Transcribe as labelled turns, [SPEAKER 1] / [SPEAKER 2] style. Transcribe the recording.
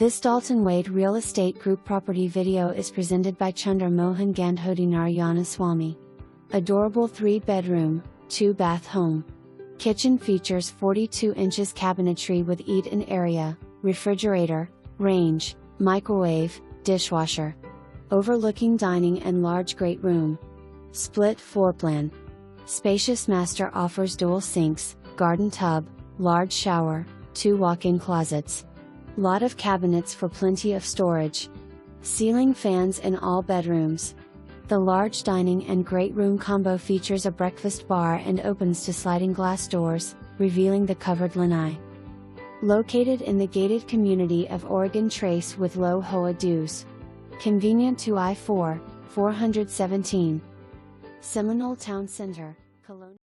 [SPEAKER 1] This Dalton Wade Real Estate Group property video is presented by Chandra Mohan Gandhodi Narayana Swamy. Adorable 3-bedroom, 2-bath home. Kitchen features 42 inches cabinetry with eat-in area, refrigerator, range, microwave, dishwasher. Overlooking dining and large great room. Split floor plan. Spacious master offers dual sinks, garden tub, large shower, 2 walk-in closets. Lot of cabinets for plenty of storage. Ceiling fans in all bedrooms. The large dining and great room combo features a breakfast bar and opens to sliding glass doors, revealing the covered lanai. Located in the gated community of Oregon Trace with low HOA dues. Convenient to I-4, 417. Seminole Town Center, Colonial.